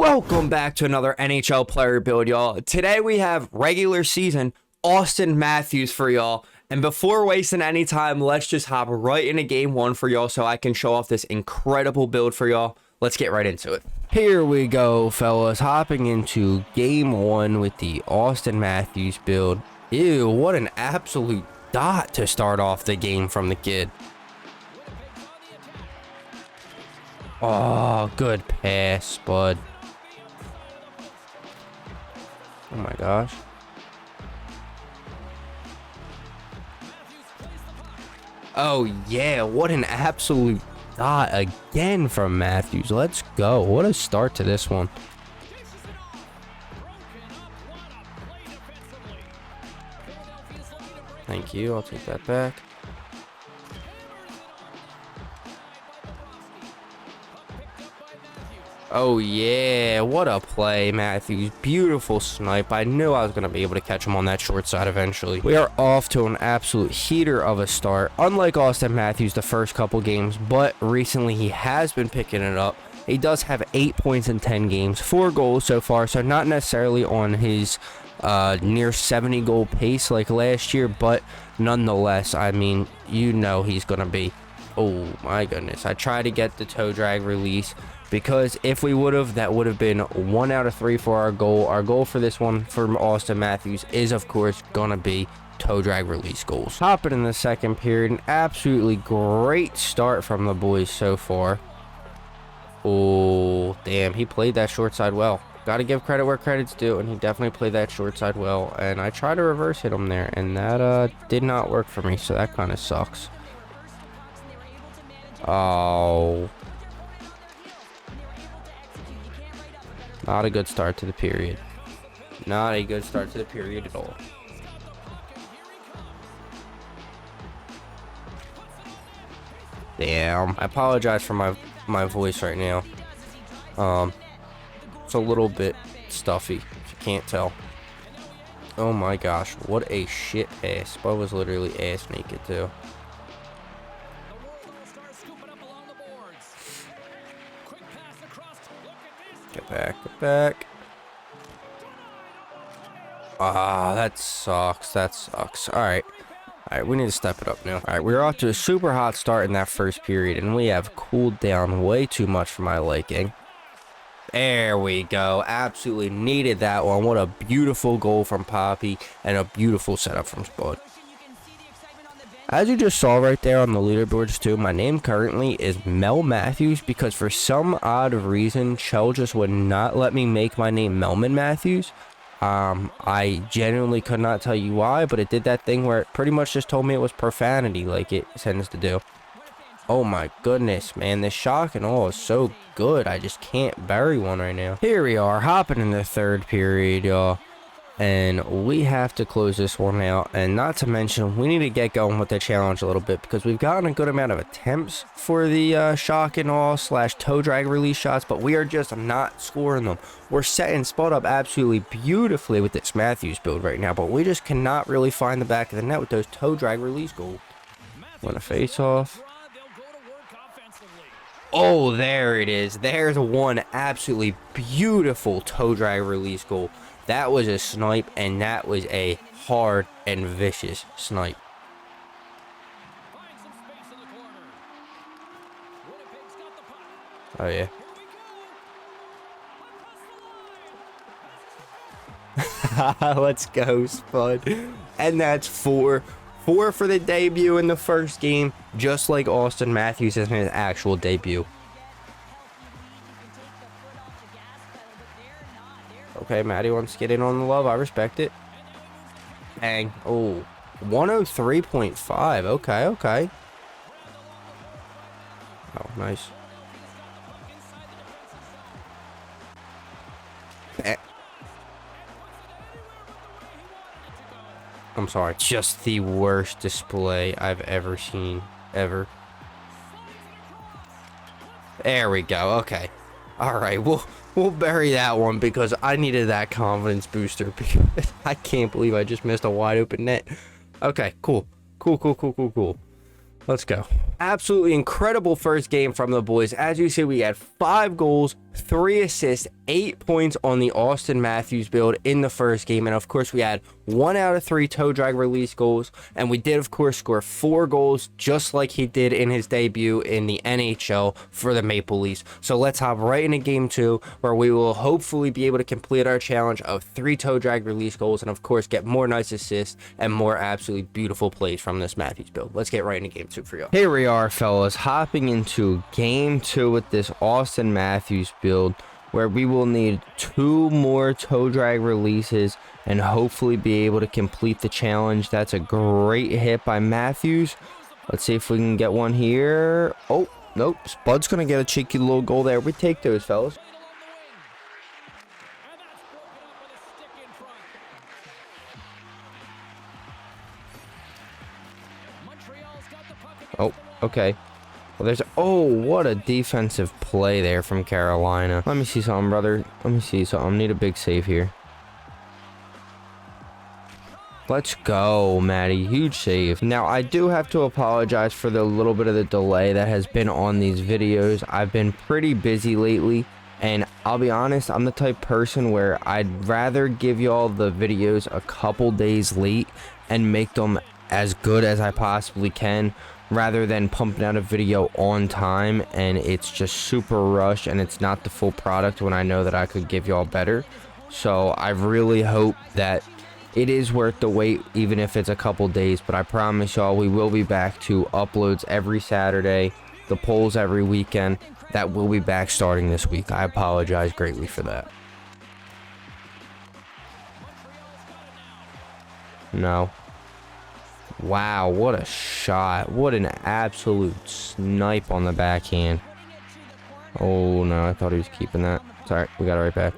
Welcome back to another NHL player build, y'all. Today we have regular season Auston Matthews for y'all. And before wasting any time, let's just hop right into game one for y'all so I can show off this incredible build for y'all. Let's get right into it. Here we go, fellas. Hopping into game one with the Auston Matthews build. Ew, what an absolute dot to start off the game from the kid. Oh, good pass, bud. Oh my gosh. Oh yeah, what an absolute dot again from Matthews. Let's go. What a start to this one. Thank you. I'll take that back. Oh yeah, what a play, Matthews. Beautiful snipe. I knew I was going to be able to catch him on that short side eventually. We are off to an absolute heater of a start. Unlike Auston Matthews the first couple games, but recently he has been picking it up. He does have 8 points in 10 games, 4 goals so far, so not necessarily on his near 70 goal pace like last year, but nonetheless, I mean, you know he's going to be. Oh my goodness. I tried to get the toe drag release, because if we would have, that would have been 1 out of 3 for our goal. Our goal for this one from Auston Matthews is, of course, going to be toe drag release goals. Hopping in the second period, an absolutely great start from the boys so far. Oh, damn, he played that short side well. Got to give credit where credit's due, and he definitely played that short side well. And I tried to reverse hit him there, and that did not work for me, so that kind of sucks. Oh. Not a good start to the period. Not a good start to the period at all. Damn. I apologize for my voice right now. It's a little bit stuffy, if you can't tell. Oh my gosh, what a shit pass. Bud was literally ass naked too. Get back, get back. Ah, that sucks. That sucks. Alright. Alright, we need to step it up now. Alright, we're off to a super hot start in that first period, and we have cooled down way too much for my liking. There we go. Absolutely needed that one. What a beautiful goal from Papi, and a beautiful setup from Spud. As you just saw right there on the leaderboards too, my name currently is Mel Matthews, because for some odd reason, Chel just would not let me make my name Melman Matthews. I genuinely could not tell you why, but it did that thing where it pretty much just told me it was profanity, like it tends to do. Oh my goodness, man, this shock and all is so good. I just can't bury one right now. Here we are, hopping in the third period, y'all. And we have to close this one out, and not to mention we need to get going with the challenge a little bit, because we've gotten a good amount of attempts for the shock and all / toe drag release shots, but we are just not scoring them. We're setting Spud up absolutely beautifully with this Matthews build right now, but we just cannot really find the back of the net with those toe drag release goals. Want a face off? Oh, there it is. There's one absolutely beautiful toe drag release goal. That was a snipe, and that was a hard and vicious snipe. Oh, yeah. Let's go, Spud. And that's 4. 4 for the debut in the first game, just like Auston Matthews in his actual debut. Okay, Maddie wants to get in on the love. I respect it. Dang. Oh, 103.5. Okay, okay. Oh, nice. I'm sorry. Just the worst display I've ever seen. Ever. There we go. Okay. All right. We'll bury that one, because I needed that confidence booster, because I can't believe I just missed a wide open net. Okay, cool. Cool. Let's go. Absolutely incredible first game from the boys. As you see, we had 5 goals, 3 assists, 8 points on the Auston Matthews build in the first game. And of course, we had 1 out of 3 toe drag release goals. And we did, of course, score 4 goals, just like he did in his debut in the NHL for the Maple Leafs. So let's hop right into game 2, where we will hopefully be able to complete our challenge of 3 toe drag release goals. And of course, get more nice assists and more absolutely beautiful plays from this Matthews build. Let's get right into game 2 for y'all. Here we are, fellas, hopping into game 2 with this Auston Matthews build, where we will need 2 more toe drag releases and hopefully be able to complete the challenge. That's a great hit by Matthews. Let's see if we can get one here. Oh, nope. Spud's going to get a cheeky little goal there. We take those, fellas. Oh, okay. Well, there's... Oh, what a defensive play there from Carolina. Let me see something, brother. Let me see something. Need a big save here. Let's go, Matty. Huge save. Now, I do have to apologize for the little bit of the delay that has been on these videos. I've been pretty busy lately, and I'll be honest, I'm the type person where I'd rather give y'all the videos a couple days late and make them as good as I possibly can, rather than pumping out a video on time and it's just super rushed and it's not the full product when I know that I could give y'all better. So I really hope that it is worth the wait, even if it's a couple days. But I promise y'all, we will be back to uploads every Saturday, the polls every weekend. That will be back starting this week. I apologize greatly for that. No. Wow, what a shot. What an absolute snipe on the backhand. Oh, no, I thought he was keeping that. It's all right, we got it right back.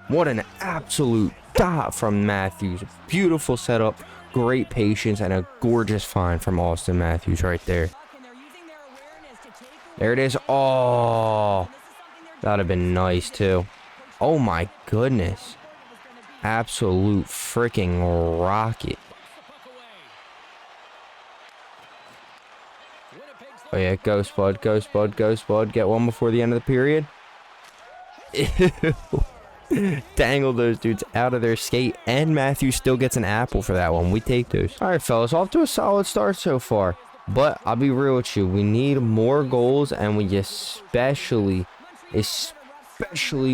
What an absolute dot from Matthews. Beautiful setup, great patience, and a gorgeous find from Auston Matthews right there. There it is. Oh, that would have been nice, too. Oh my goodness. Absolute freaking rocket. Oh yeah, go Spud, go Spud, go Spud. Get one before the end of the period. Ew. Dangle those dudes out of their skate, and Matthews still gets an apple for that one. We take those. Alright, fellas, off to a solid start so far. But I'll be real with you. We need more goals, and we especially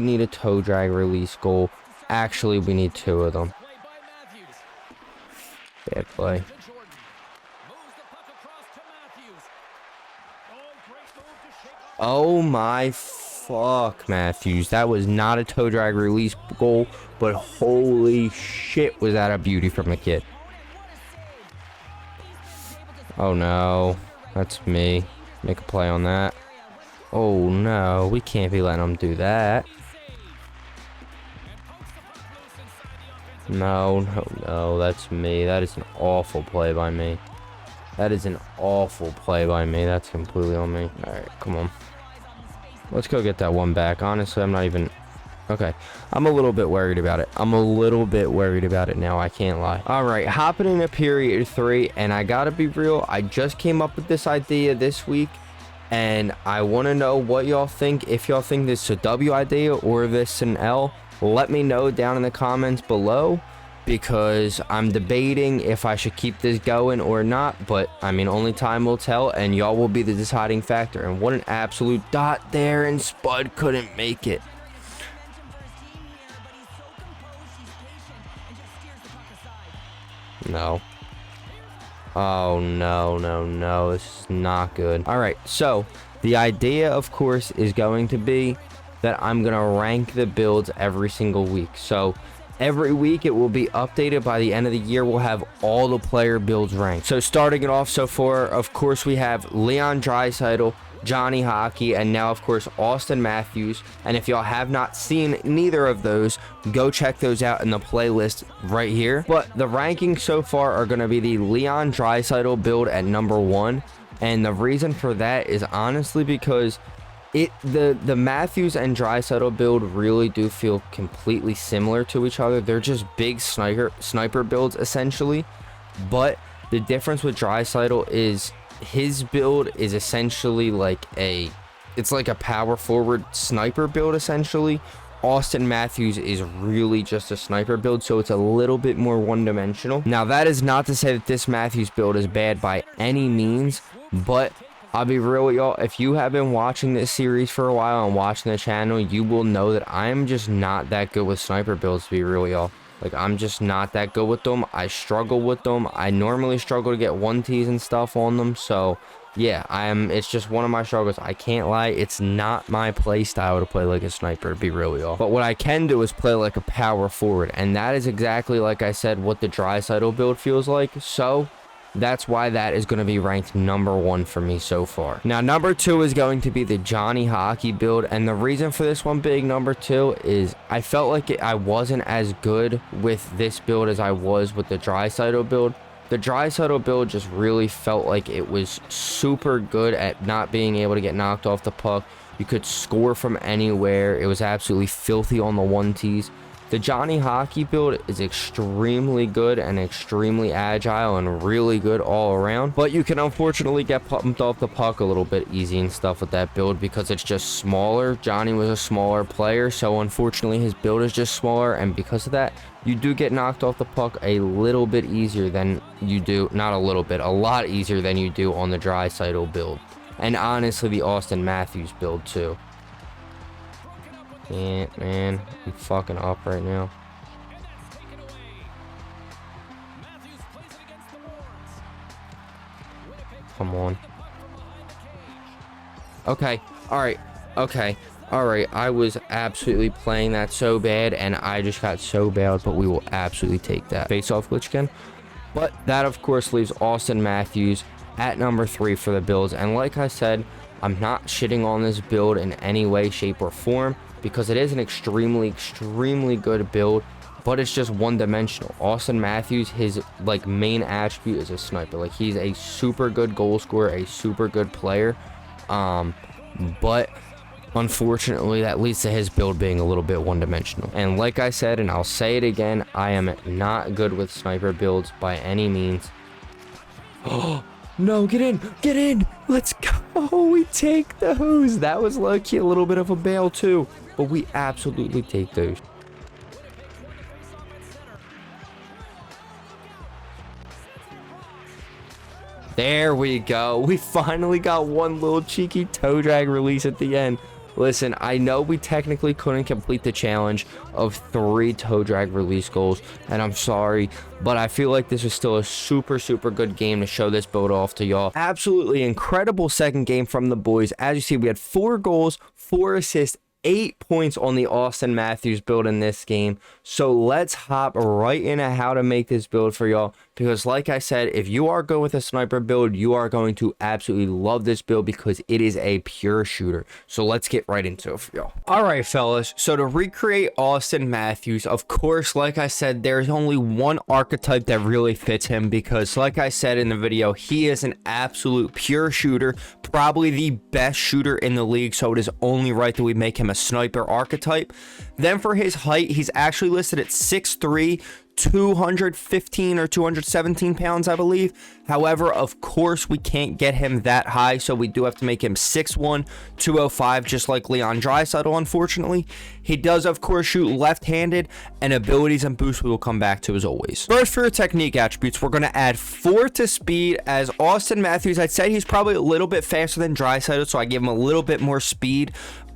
need a toe drag release goal. Actually, we need 2 of them. Bad play. Oh my fuck, Matthews. That was not a toe drag release goal, but holy shit, was that a beauty from the kid. Oh no, that's me. Make a play on that. Oh no, we can't be letting them do that. No, no, no, that's me. That is an awful play by me. That is an awful play by me. That's completely on me. Alright, come on. Let's go get that one back. Honestly, I'm not even... Okay, I'm a little bit worried about it. I'm a little bit worried about it now, I can't lie. Alright, hopping into period 3, and I gotta be real, I just came up with this idea this week, and I want to know what y'all think. If y'all think this is a W idea or this is an L, let me know down in the comments below, because I'm debating if I should keep this going or not. But I mean, only time will tell, and y'all will be the deciding factor. And what an absolute dot there, and Spud couldn't make it. No. Oh, no, no, no. This is not good. All right, so the idea, of course, is going to be that I'm going to rank the builds every single week. So every week it will be updated. By the end of the year, we'll have all the player builds ranked. So starting it off so far, of course, we have Leon Draisaitl, Johnny Hockey, and now, of course, Auston Matthews. And if y'all have not seen neither of those, go check those out in the playlist right here. But the rankings so far are going to be the Leon Draisaitl build at number 1. And the reason for that is honestly because the Matthews and Draisaitl build really do feel completely similar to each other. They're just big sniper builds, essentially. But The difference with Draisaitl is his build is essentially like it's like a power forward sniper build essentially. Auston Matthews is really just a sniper build, so it's a little bit more one-dimensional. Now, that is not to say that this Matthews build is bad by any means, but I'll be real with y'all, if you have been watching this series for a while and watching the channel, you will know that I'm just not that good with sniper builds, to be real with y'all. Like, I'm just not that good with them. I struggle with them. I normally struggle to get 1Ts and stuff on them, so yeah, it's just one of my struggles. I can't lie, it's not my play style to play like a sniper, to be real with y'all. But what I can do is play like a power forward, and that is exactly, like I said, what the Draisaitl build feels like. So that's why that is going to be ranked number 1 for me so far. Now, number 2 is going to be the Johnny Hockey build, and the reason for this one being number 2 is I felt like I wasn't as good with this build as I was with the Draisaitl build. The Draisaitl build just really felt like it was super good at not being able to get knocked off the puck. You could score from anywhere. It was absolutely filthy on the 1Ts. The Johnny Hockey build is extremely good and extremely agile and really good all around, but you can unfortunately get pumped off the puck a little bit easy and stuff with that build because it's just smaller. Johnny was a smaller player, so unfortunately his build is just smaller, and because of that, you do get knocked off the puck a little bit easier than you do, not a little bit, a lot easier than you do on the Draisaitl build, and honestly the Auston Matthews build too. Yeah, man, I'm fucking up right now. Come on. Okay, alright, okay, alright. I was absolutely playing that so bad, and I just got so bad, but we will absolutely take that. Face-off glitch again. But that, of course, leaves Auston Matthews at number 3 for the builds. And like I said, I'm not shitting on this build in any way, shape, or form, because it is an extremely good build, but it's just one-dimensional. Auston Matthews, his like main attribute is a sniper. Like, he's a super good goal scorer, a super good player, but unfortunately that leads to his build being a little bit one-dimensional. And like I said, and I'll say it again, I am not good with sniper builds by any means. Oh no, get in, let's go. We take those. That was lucky, a little bit of a bail too, but we absolutely take those. There we go. We finally got one little cheeky toe drag release at the end. Listen, I know we technically couldn't complete the challenge of 3 toe drag release goals, and I'm sorry, but I feel like this was still a super good game to show this build off to y'all. Absolutely incredible second game from the boys. As you see, we had 4 goals, 4 assists, 8 points on the Auston Matthews build in this game. So let's hop right into how to make this build for y'all, because like I said, if you are good with a sniper build, you are going to absolutely love this build because it is a pure shooter. So let's get right into it for y'all. All right, fellas, so to recreate Auston Matthews, of course, like I said, there's only one archetype that really fits him, because like I said in the video, he is an absolute pure shooter, probably the best shooter in the league, so it is only right that we make him a sniper archetype. Then for his height, he's actually listed at 6'3", 215 or 217 pounds, I believe. However, of course, we can't get him that high, so we do have to make him 6'1", 205, just like Leon Draisaitl, unfortunately. He does, of course, shoot left-handed, and abilities and boosts we will come back to as always. First, for your technique attributes, we're going to add 4 to speed, as Auston Matthews, I'd say he's probably a little bit faster than Draisaitl, so I give him a little bit more speed.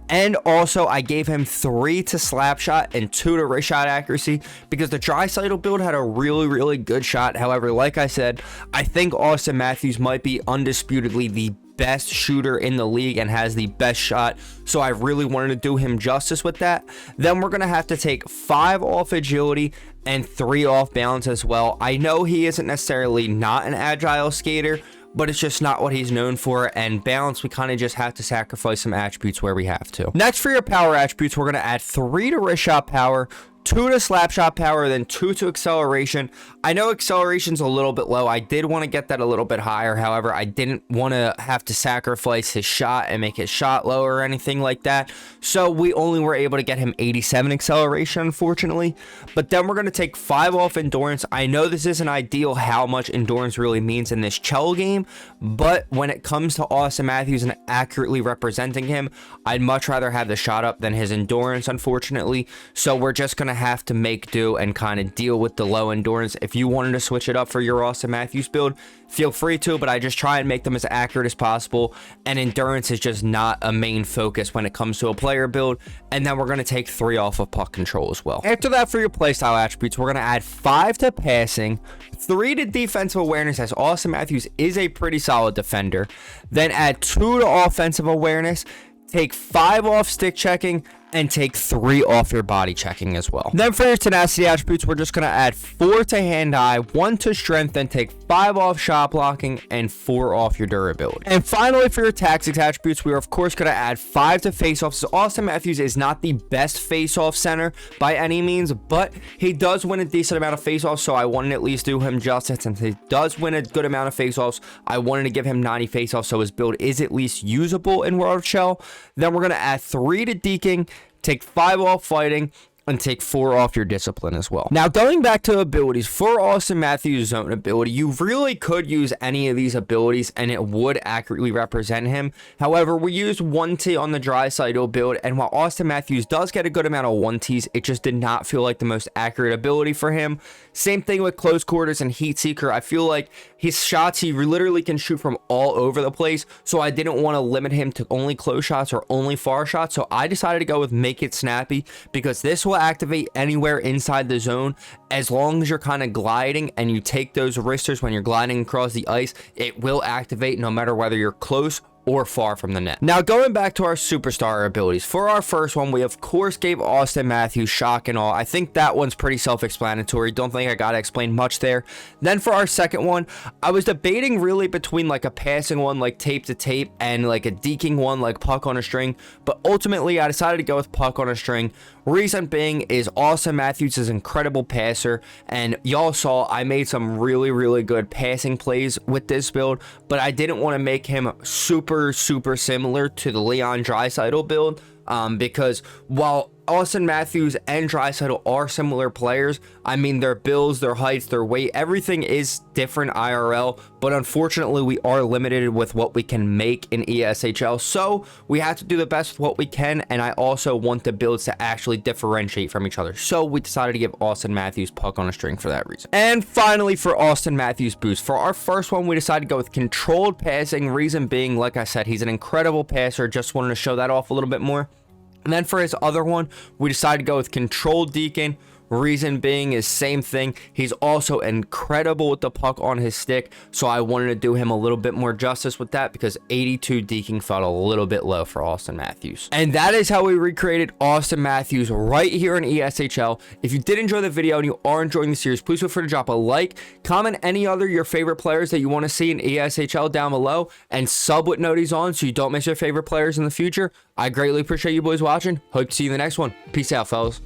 And also, I gave him 3 to slap shot and 2 to wrist shot accuracy, because the Draisaitl build had a really good shot. However, like I said, I think Auston Matthews might be undisputedly the best shooter in the league and has the best shot, so I really wanted to do him justice with that. Then we're going to have to take 5 off agility and 3 off balance as well. I know he isn't necessarily not an agile skater, but it's just not what he's known for, and balance, we kind of just have to sacrifice some attributes where we have to. Next, for your power attributes, we're going to add 3 to wrist shot power, 2 to slap shot power, then 2 to acceleration. I know acceleration's a little bit low. I did want to get that a little bit higher. However, I didn't want to have to sacrifice his shot and make his shot lower or anything like that. So we only were able to get him 87 acceleration, unfortunately. But then we're going to take 5 off endurance. I know this isn't ideal how much endurance really means in this Chel game, but when it comes to Auston Matthews and accurately representing him, I'd much rather have the shot up than his endurance, unfortunately. So we're just going to have to make do and kind of deal with the low endurance. If you wanted to switch it up for your Auston Matthews build, feel free to, but I just try and make them as accurate as possible, and endurance is just not a main focus when it comes to a player build. And then we're going to take 3 off of puck control as well. After that, for your playstyle attributes, we're going to add 5 to passing, 3 to defensive awareness, as Auston Matthews is a pretty solid defender, then add 2 to offensive awareness, take 5 off stick checking, and take 3 off your body checking as well. Then for your tenacity attributes, we're just going to add 4 to hand-eye, 1 to strength, then take 5 off shot blocking, and 4 off your durability. And finally, for your tactics attributes, we are of course going to add 5 to face-offs. So Auston Matthews is not the best face-off center by any means, but he does win a decent amount of face-offs, so I wanted to at least do him justice. Since he does win a good amount of face-offs, I wanted to give him 90 face-offs, so his build is at least usable in World of Chel. Then we're going to add 3 to deking, take 5 off fighting, and take 4 off your discipline as well. Now, going back to abilities, for Auston Matthews' zone ability, you really could use any of these abilities and it would accurately represent him. However, we used 1T on the Draisaitl build, and while Auston Matthews does get a good amount of 1Ts, it just did not feel like the most accurate ability for him. Same thing with Close Quarters and Heat Seeker. I feel like his shots, he literally can shoot from all over the place, so I didn't want to limit him to only close shots or only far shots, so I decided to go with Make It Snappy, because this will activate anywhere inside the zone. As long as you're kind of gliding and you take those wristers when you're gliding across the ice, it will activate no matter whether you're close or far from the net. Now, going back to our superstar abilities, for our first one, we of course gave Auston Matthews shock and awe. I think that one's pretty self-explanatory. Don't think I gotta explain much there. Then for our second one, I was debating really between like a passing one like tape to tape and like a deking one like puck on a string, but ultimately I decided to go with puck on a string. Reason being is Auston Matthews is an incredible passer, and y'all saw I made some really good passing plays with this build, but I didn't want to make him super similar to the Leon Draisaitl build, because while Auston Matthews and Draisaitl are similar players, I mean, their builds, their heights, their weight, everything is different IRL, but unfortunately we are limited with what we can make in ESHL, so we have to do the best with what we can, and I also want the builds to actually differentiate from each other, so we decided to give Auston Matthews puck on a string for that reason. And finally, for Auston Matthews boost, for our first one, we decided to go with controlled passing. Reason being, like I said, he's an incredible passer, just wanted to show that off a little bit more. And then for his other one, we decided to go with controlled deacon. Reason being is same thing. He's also incredible with the puck on his stick, so I wanted to do him a little bit more justice with that, because 82 deking felt a little bit low for Auston Matthews. And that is how we recreated Auston Matthews right here in ESHL. If you did enjoy the video and you are enjoying the series, please feel free to drop a like, comment any other your favorite players that you want to see in ESHL down below, and sub with noties on so you don't miss your favorite players in the future. I greatly appreciate you boys watching. Hope to see you in the next one. Peace out, fellas.